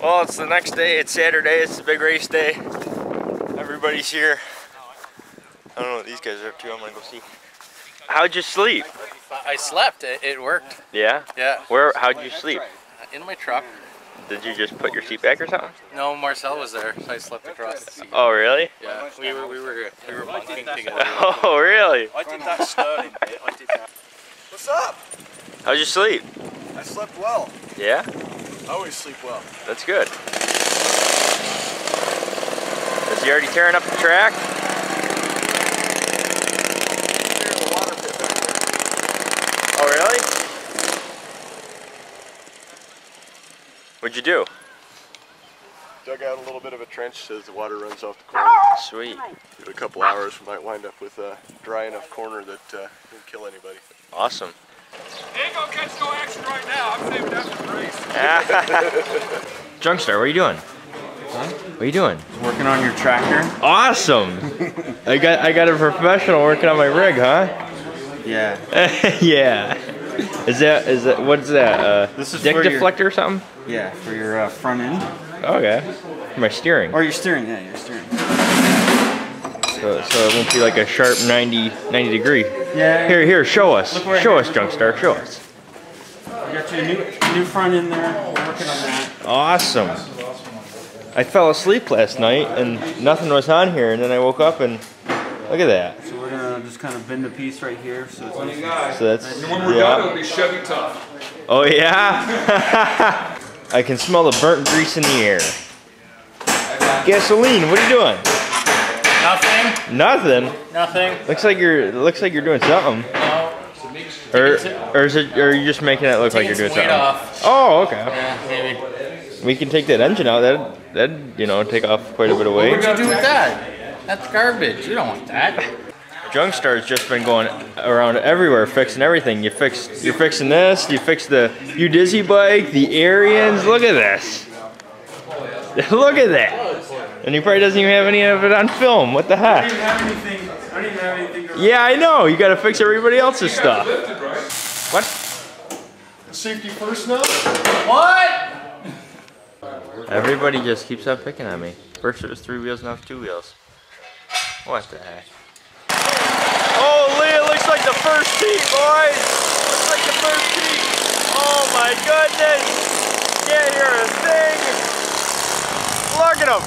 Well, it's the next day. It's Saturday. It's the big race day. Everybody's here. I don't know what these guys are up to. I'm gonna go see. How'd you sleep? I slept. It worked. Yeah? Yeah. How'd you sleep? In my truck. Did you just put your seat back or something? No, Marcel was there, so I slept across the seat. Oh, really? Yeah. We were bunking together. Oh, really? I did that Sterling bit. I did that. What's up? How'd you sleep? I slept well. Yeah? I always sleep well. That's good. Is he already tearing up the track? There's a water pit back there. Oh, really? What'd you do? Dug out a little bit of a trench as the water runs off the corner. Sweet. In a couple hours, we might wind up with a dry enough corner that won't kill anybody. Awesome. Ain't gonna catch no action right now. I'm saving that for the race. Junkster, what are you doing? Huh? What are you doing? Working on your tractor. Awesome. I got a professional working on my rig, huh? Yeah. Yeah. Is that what's that? This is dick for deflector or something? Yeah, for your front end. Okay. For my steering. Or your steering, yeah, your steering. So it won't be like a sharp 90 degree. Yeah. Here, show us. Right Show here. us, Junkstar. Show us. I got you a new front end there. We're working on that. Awesome. I fell asleep last night and nothing was on here, and then I woke up and look at that. So we're gonna just kind of bend the piece right here, so it's nice. So that's And when we're done, it'll be Chevy tough. Oh yeah. I can smell the burnt grease in the air. Gasoline. What are you doing? Nothing. Nothing. Nothing. Looks like you're doing something. No. Or are you just making it look like you're doing Weight something? off. Oh, okay. Yeah, maybe. We can take that engine out. That'd take off quite a bit of weight. What'd you do with that? That's garbage. You don't want that. Junkstar's just been going around everywhere fixing everything. You're fixing this. You fixed the Udizzy bike, the Arians. Look at this. Look at that. And he probably doesn't even have any of it on film. What the heck? I don't even have anything to Yeah, I know. You got to fix everybody else's stuff. Lifted, right? What? Safety first now? What? Everybody just keeps on picking on me. First it was 3 wheels, now it's 2 wheels. What the heck? Holy, it looks like the first heat, boys! Looks like the first heat! Oh my goodness! Can't hear a thing! Look at them!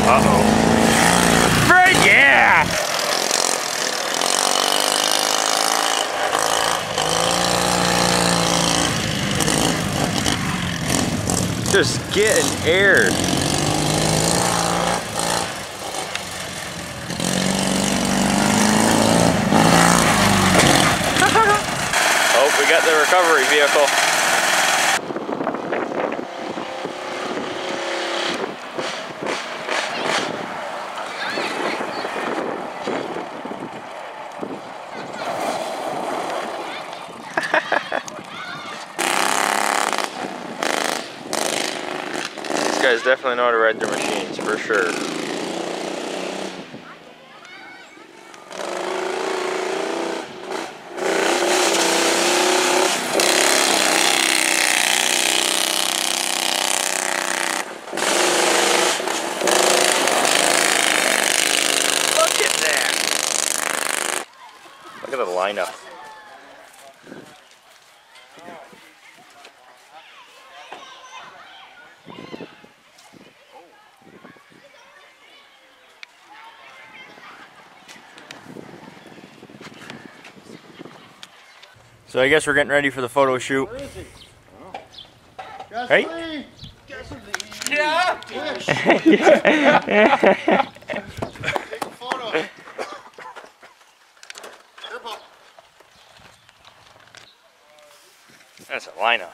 Uh-oh. Fred, yeah! Just getting air. Oh, we got the recovery vehicle. These guys definitely know how to ride their machines, for sure. Look at that! Look at the lineup. So I guess we're getting ready for the photo shoot. Where is he? Right? Yeah. Take a photo. That's a lineup.